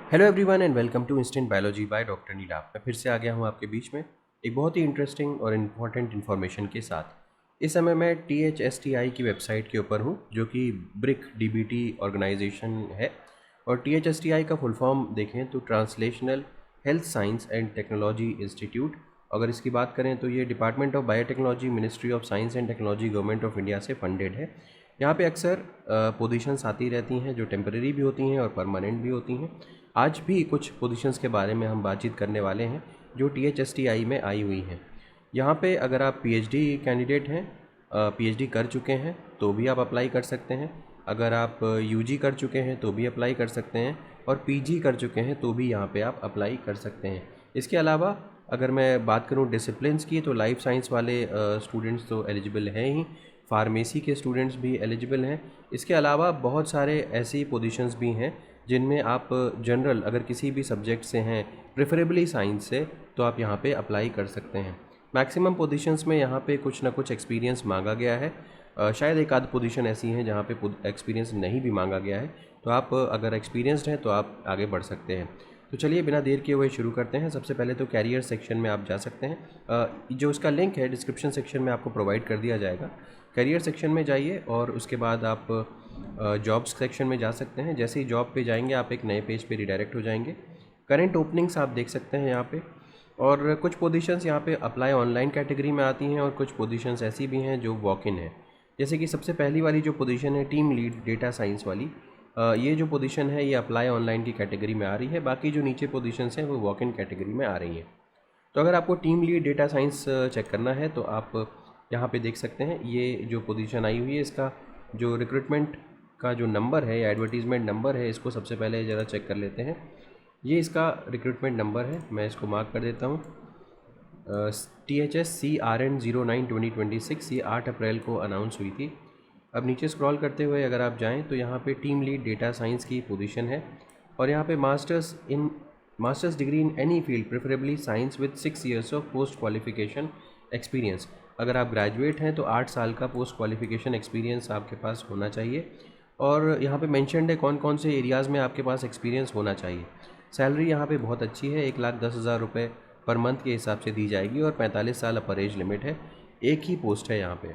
Hello everyone and welcome to instant biology by doctor Neela. मैं फिर से आ गया हूँ आपके बीच में एक बहुत ही इंटरेस्टिंग और इम्पॉर्टेंट इन्फॉर्मेशन के साथ। इस समय मैं THSTI की वेबसाइट के ऊपर हूँ, जो कि ब्रिक DBT ऑर्गेनाइजेशन है। और THSTI का फुल फॉर्म देखें तो translational health science and technology institute. अगर इसकी बात करें तो ये department of biotechnology, ministry of science and technology, government of India से फंडेड है। यहाँ पे अक्सर पोजीशंस आती रहती हैं जो टेम्परेरी भी होती हैं और परमानेंट भी होती हैं। आज भी कुछ पोजीशंस के बारे में हम बातचीत करने वाले हैं जो THSTI में आई हुई हैं। यहाँ पे अगर आप PhD कैंडिडेट हैं, PhD कर चुके हैं तो भी आप अप्लाई कर सकते हैं। अगर आप UG कर चुके हैं तो भी अप्लाई कर सकते हैं, और PG कर चुके हैं तो भी यहाँ पे आप अप्लाई कर सकते हैं। इसके अलावा अगर मैं बात करूँ डिसिप्लिन्स की, तो लाइफ साइंस वाले स्टूडेंट्स तो एलिजिबल हैं ही, फार्मेसी के स्टूडेंट्स भी एलिजिबल हैं। इसके अलावा बहुत सारे ऐसी पोजीशंस भी हैं जिनमें आप जनरल अगर किसी भी सब्जेक्ट से हैं, प्रेफरेबली साइंस से, तो आप यहाँ पे अप्लाई कर सकते हैं। मैक्सिमम पोजीशंस में यहाँ पे कुछ ना कुछ एक्सपीरियंस मांगा गया है। शायद एक आध पोजीशन ऐसी हैं जहाँ पे एक्सपीरियंस नहीं भी मांगा गया है, तो आप अगर एक्सपीरियंस्ड हैं तो आप आगे बढ़ सकते हैं। तो चलिए बिना देर किए हुए शुरू करते हैं। सबसे पहले तो कैरियर सेक्शन में आप जा सकते हैं। जो उसका लिंक है डिस्क्रिप्शन सेक्शन में आपको प्रोवाइड कर दिया जाएगा। कैरियर सेक्शन में जाइए और उसके बाद आप जॉब्स सेक्शन में जा सकते हैं। जैसे ही जॉब पे जाएंगे आप एक नए पेज पे रिडायरेक्ट हो जाएंगे। करंट ओपनिंग्स आप देख सकते हैं यहाँ पे, और कुछ पोजीशंस यहाँ पे अप्लाई ऑनलाइन कैटेगरी में आती हैं और कुछ पोजीशंस ऐसी भी हैं जो वॉक इन है। जैसे कि सबसे पहली वाली जो पोजीशन है टीम लीड डेटा साइंस वाली, ये जो पोजीशन है ये अप्लाई ऑनलाइन की कैटेगरी में आ रही है। बाकी जो नीचे पोजीशंस हैं वो वॉक इन कैटेगरी में आ रही हैं। तो अगर आपको team lead data science check करना है तो आप यहाँ पे देख सकते हैं ये जो पोजीशन आई हुई है, इसका जो रिक्रूटमेंट का जो नंबर है या एडवर्टीज़मेंट नंबर है, इसको सबसे पहले ज़रा चेक कर लेते हैं। ये इसका रिक्रूटमेंट नंबर है, मैं इसको मार्क कर देता हूँ। THSCRN09-2026, ये 8 अप्रैल को अनाउंस हुई थी। अब नीचे स्क्रॉल करते हुए अगर आप जाएं तो यहाँ पे टीम लीड डेटा साइंस की पोजीशन है, और यहाँ पे masters degree in any field preferably science with 6 years of post qualification experience. अगर आप ग्रेजुएट हैं तो 8 साल का पोस्ट क्वालिफिकेशन एक्सपीरियंस आपके पास होना चाहिए। और यहाँ पे मेंशन्ड है कौन कौन से एरियाज़ में आपके पास एक्सपीरियंस होना चाहिए। सैलरी यहाँ पे बहुत अच्छी है, 1,10,000 रुपये पर मंथ के हिसाब से दी जाएगी, और 45 साल अपर एज लिमिट है। एक ही पोस्ट है यहाँ पे।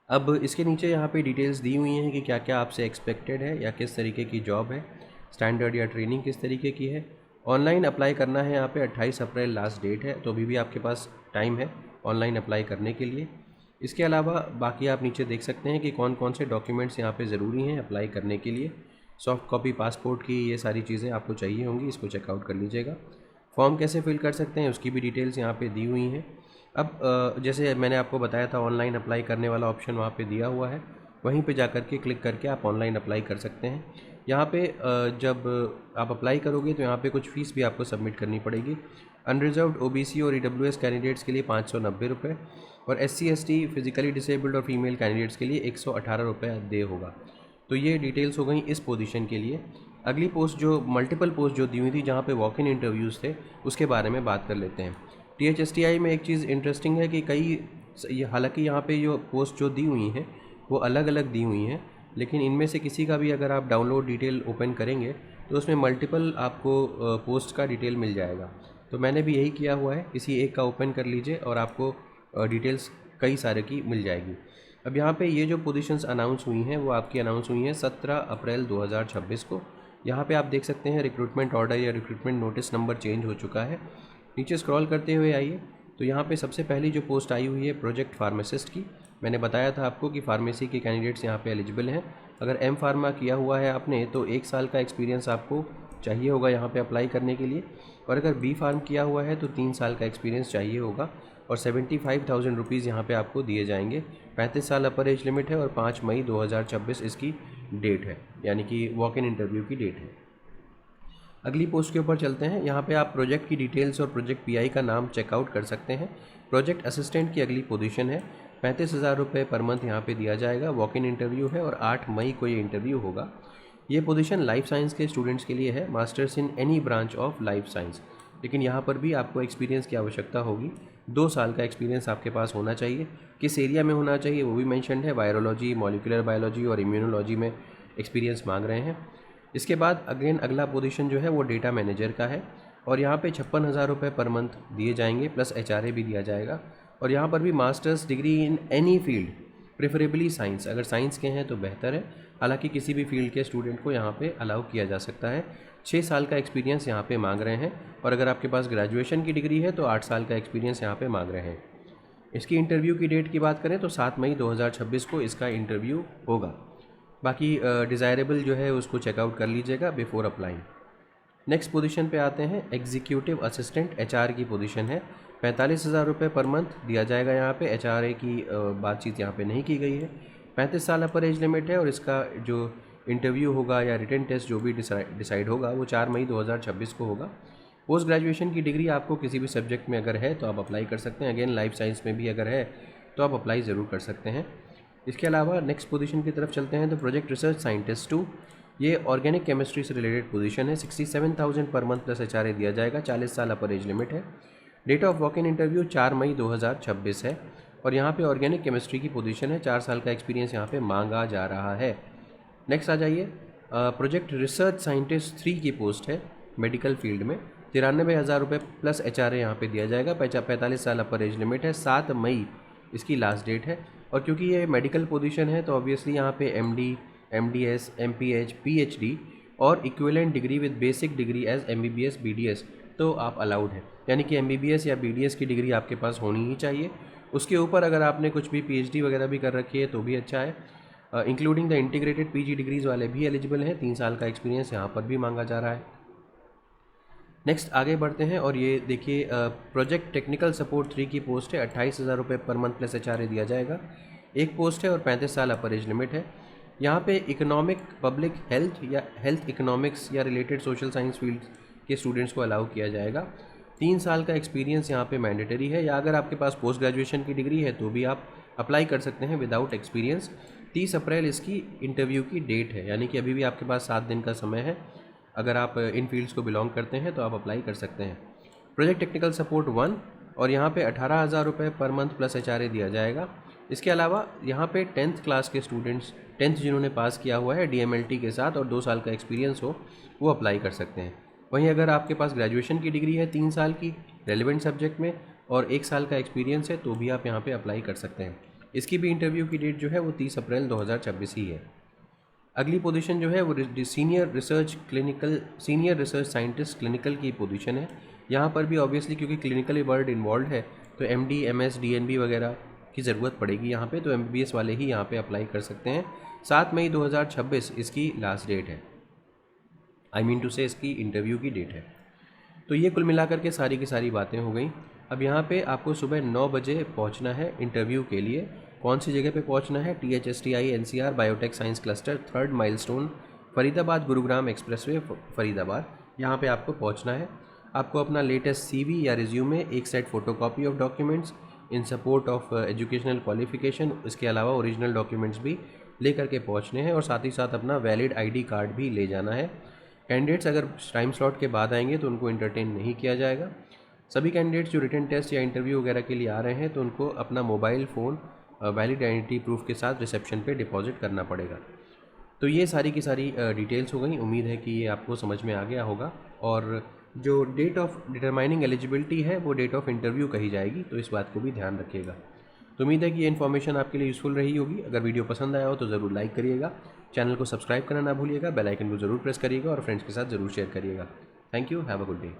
अब इसके नीचे यहाँ पे डिटेल्स दी हुई हैं कि क्या क्या आपसे एक्सपेक्टेड है या किस तरीके की जॉब है, स्टैंडर्ड या ट्रेनिंग किस तरीके की है। ऑनलाइन अप्लाई करना है, यहाँ पे 28 अप्रैल लास्ट डेट है, तो अभी भी आपके पास टाइम है ऑनलाइन अप्लाई करने के लिए। इसके अलावा बाकी आप नीचे देख सकते हैं कि कौन कौन से डॉक्यूमेंट्स यहाँ पे ज़रूरी हैं अप्लाई करने के लिए। सॉफ्ट कॉपी पासपोर्ट की, ये सारी चीज़ें आपको चाहिए होंगी, इसको चेकआउट कर लीजिएगा। फॉर्म कैसे फिल कर सकते हैं उसकी भी डिटेल्स यहाँ पे दी हुई हैं। अब जैसे मैंने आपको बताया था ऑनलाइन अप्लाई करने वाला ऑप्शन वहाँ पे दिया हुआ है, वहीं पे जा कर के क्लिक करके आप ऑनलाइन अप्लाई कर सकते हैं। यहाँ पे जब आप अप्लाई करोगे तो यहाँ पे कुछ फ़ीस भी आपको सबमिट करनी पड़ेगी। अनरिजर्व्ड OBC और EWS कैंडिडेट्स के लिए 590 रुपये, और SC ST फिजिकली डिसेबल्ड और फीमेल कैंडिडेट्स के लिए 118 रुपये दे होगा। तो ये डिटेल्स हो गई इस पोजीशन के लिए। अगली पोस्ट जो मल्टीपल पोस्ट जो दी हुई थी जहाँ पे वॉक इन इंटरव्यूज़ थे, उसके बारे में बात कर लेते हैं। THSTI में एक चीज़ इंटरेस्टिंग है कि हालांकि यहाँ पे जो पोस्ट जो दी हुई हैं वो अलग अलग दी हुई हैं, लेकिन इनमें से किसी का भी अगर आप डाउनलोड डिटेल ओपन करेंगे तो उसमें मल्टीपल आपको पोस्ट का डिटेल मिल जाएगा। तो मैंने भी यही किया हुआ है, किसी एक का ओपन कर लीजिए और आपको डिटेल्स कई सारे की मिल जाएगी। अब यहाँ पे ये जो पोजीशंस अनाउंस हुई हैं वो आपकी अनाउंस हुई हैं 17 अप्रैल 2026 को। यहाँ पे आप देख सकते हैं रिक्रूटमेंट ऑर्डर या रिक्रूटमेंट नोटिस नंबर चेंज हो चुका है। नीचे स्क्रॉल करते हुए आइए तो यहाँ पे सबसे पहली जो पोस्ट आई हुई है प्रोजेक्ट फार्मासिस्ट की। मैंने बताया था आपको कि फार्मेसी के कैंडिडेट्स यहाँ पे एलिजिबल हैं। अगर M फार्मा किया हुआ है आपने तो 1 साल का एक्सपीरियंस आपको चाहिए होगा यहाँ पे अप्लाई करने के लिए, और अगर B फार्म किया हुआ है तो 3 साल का एक्सपीरियंस चाहिए होगा, और 75,000 रुपीज़ यहाँ पे आपको दिए जाएंगे। 35 साल अपर एज लिमिट है, और 5 मई 2026 इसकी डेट है, यानी कि वॉक इन इंटरव्यू की डेट है। अगली पोस्ट के ऊपर चलते हैं। यहाँ पे आप प्रोजेक्ट की डिटेल्स और प्रोजेक्ट PI का नाम चेकआउट कर सकते हैं। प्रोजेक्ट असिस्टेंट की अगली पोजीशन है, 35,000 रुपये पर मंथ यहाँ पे दिया जाएगा। वॉक इन इंटरव्यू है और 8 मई को ये इंटरव्यू होगा। ये पोजीशन लाइफ साइंस के स्टूडेंट्स के लिए है, masters in any branch of life science. लेकिन यहाँ पर भी आपको एक्सपीरियंस की आवश्यकता होगी, 2 साल का एक्सपीरियंस आपके पास होना चाहिए। किस एरिया में होना चाहिए वो भी मेंशन्ड है, वायरोलॉजी, मॉलिक्यूलर बायोलॉजी और इम्यूनोलॉजी में एक्सपीरियंस मांग रहे हैं। इसके बाद अगेन अगला पोजीशन जो है वो डेटा मैनेजर का है और यहाँ पे 56,000 रुपये पर मंथ दिए जाएंगे प्लस HRA भी दिया जाएगा। और यहाँ पर भी masters degree in any field, preferably science, अगर साइंस के हैं तो बेहतर है, हालांकि किसी भी फील्ड के स्टूडेंट को यहाँ पे अलाउ किया जा सकता है। 6 साल का एक्सपीरियंस यहाँ पे मांग रहे हैं और अगर आपके पास ग्रेजुएशन की डिग्री है तो 8 साल का एक्सपीरियंस यहाँ पे मांग रहे हैं। इसकी इंटरव्यू की डेट की बात करें तो 7 मई 2026 को इसका इंटरव्यू होगा। बाकी डिज़ायरेबल जो है उसको चेकआउट कर लीजिएगा बिफोर अप्लाइंग। नेक्स्ट पोजीशन पे आते हैं, एग्जीक्यूटिव असिस्टेंट HR की पोजीशन है। 45,000 रुपये पर मंथ दिया जाएगा। यहाँ पे HRA की बातचीत यहाँ पे नहीं की गई है। 35 साल अपर एज लिमिट है और इसका जो इंटरव्यू होगा या रिटन टेस्ट जो भी डिसाइड होगा वो 4 मई 2026 को होगा। पोस्ट ग्रेजुएशन की डिग्री आपको किसी भी सब्जेक्ट में अगर है तो आप अप्लाई कर सकते हैं। अगेन लाइफ साइंस में भी अगर है तो आप अप्लाई ज़रूर कर सकते हैं। इसके अलावा नेक्स्ट पोजीशन की तरफ चलते हैं तो प्रोजेक्ट रिसर्च साइंटिस्ट 2, ये ऑर्गेनिक केमिस्ट्री से रिलेटेड पोजीशन है। 67,000 पर मंथ प्लस HRA दिया जाएगा। 40 साल अपर एज लिमिट है। Date of walk in interview 4 मई 2026 है और यहाँ पे ऑर्गेनिक केमिस्ट्री की पोजीशन है। 4 साल का एक्सपीरियंस यहाँ पे मांगा जा रहा है। नेक्स्ट आ जाइए, प्रोजेक्ट रिसर्च साइंटिस्ट 3 की पोस्ट है मेडिकल फील्ड में। 93,000 रुपये प्लस HRA यहाँ पे दिया जाएगा। 45 साल अपर एज लिमिट है। 7 मई इसकी लास्ट डेट है और क्योंकि ये मेडिकल पोजीशन है तो ऑब्वियसली यहाँ पे MD, MDS, MPH, PhD और equivalent degree with basic degree as MBBS, BDS तो आप अलाउड है, यानी कि MBBS या BDS की डिग्री आपके पास होनी ही चाहिए। उसके ऊपर अगर आपने कुछ भी PhD वगैरह भी कर रखी है तो भी अच्छा है। Including the integrated PG degrees वाले भी एलिजिबल हैं। 3 साल का एक्सपीरियंस यहाँ पर भी मांगा जा रहा है। नेक्स्ट आगे बढ़ते हैं और ये देखिए, प्रोजेक्ट टेक्निकल सपोर्ट 3 की पोस्ट है। 28,000 रुपये पर मंथ प्लस HRA दिया जाएगा। एक पोस्ट है और 35 साल अपर एज लिमिट है। यहाँ पे इकोनॉमिक, पब्लिक हेल्थ या हेल्थ इकोनॉमिक्स या रिलेटेड सोशल साइंस फील्ड के स्टूडेंट्स को अलाउ किया जाएगा। 3 साल का एक्सपीरियंस यहाँ पे मैंडेटरी है, या अगर आपके पास पोस्ट ग्रेजुएशन की डिग्री है तो भी आप अप्लाई कर सकते हैं विदाउट एक्सपीरियंस। 30 अप्रैल इसकी इंटरव्यू की डेट है, यानी कि अभी भी आपके पास 7 दिन का समय है। अगर आप इन फील्ड्स को बिलोंग करते हैं तो आप अप्लाई कर सकते हैं। प्रोजेक्ट टेक्निकल सपोर्ट 1 और यहाँ पे 18,000 रुपये पर मंथ प्लस HRA दिया जाएगा। इसके अलावा यहाँ पे 10th क्लास के स्टूडेंट्स, 10th जिन्होंने पास किया हुआ है DMLT के साथ और 2 साल का एक्सपीरियंस हो वो अप्लाई कर सकते हैं। वहीं अगर आपके पास ग्रेजुएशन की डिग्री है 3 साल की रेलिवेंट सब्जेक्ट में और 1 साल का एक्सपीरियंस है तो भी आप यहाँ पे अप्लाई कर सकते हैं। इसकी भी इंटरव्यू की डेट जो है वो 30 अप्रैल 2026 ही है। अगली पोजीशन जो है वो सीनियर रिसर्च साइंटिस्ट क्लिनिकल की पोजीशन है। यहाँ पर भी ऑब्वियसली क्योंकि क्लिनिकल वर्ड इन्वॉल्व है तो MD, MS, DNB वगैरह की ज़रूरत पड़ेगी यहाँ पे, तो MBBS वाले ही यहाँ पे अप्लाई कर सकते हैं। 7 मई 2026 इसकी लास्ट डेट है, आई मीन टू से इसकी इंटरव्यू की डेट है। तो ये कुल मिलाकर के सारी की सारी बातें हो गई। अब यहाँ पे आपको सुबह 9 बजे पहुँचना है इंटरव्यू के लिए। कौन सी जगह पे पहुँचना है? THSTI NCR biotech science cluster 3rd milestone, Faridabad Gurugram expressway Faridabad, यहाँ पे आपको पहुँचना है। आपको अपना लेटेस्ट CV या रिज्यूमे, एक set photocopy of documents in support of educational qualification, इसके अलावा ओरिजिनल डॉक्यूमेंट्स भी ले करके पहुँचने हैं और साथ ही साथ अपना वैलिड ID कार्ड भी ले जाना है। कैंडिडेट्स अगर टाइम स्लॉट के बाद आएंगे तो उनको एंटरटेन नहीं किया जाएगा। सभी कैंडिडेट्स जो रिटन टेस्ट या इंटरव्यू वगैरह के लिए आ रहे हैं तो उनको अपना mobile phone valid identity proof के साथ रिसेप्शन पे डिपॉजिट करना पड़ेगा। तो ये सारी की सारी डिटेल्स हो गई। उम्मीद है कि ये आपको समझ में आ गया होगा। और जो डेट ऑफ डिटरमाइनिंग एलिजिबिलिटी है वो डेट ऑफ इंटरव्यू कही जाएगी, तो इस बात को भी ध्यान रखिएगा। तो उम्मीद है कि ये इन्फॉर्मेशन आपके लिए यूज़फुल रही होगी। अगर वीडियो पसंद आया हो तो ज़रूर लाइक करिएगा, चैनल को सब्सक्राइब करना ना भूलिएगा, बेल आइकन को ज़रूर प्रेस करिएगा और फ्रेंड्स के साथ ज़रूर शेयर करिएगा। Thank you, have a good day.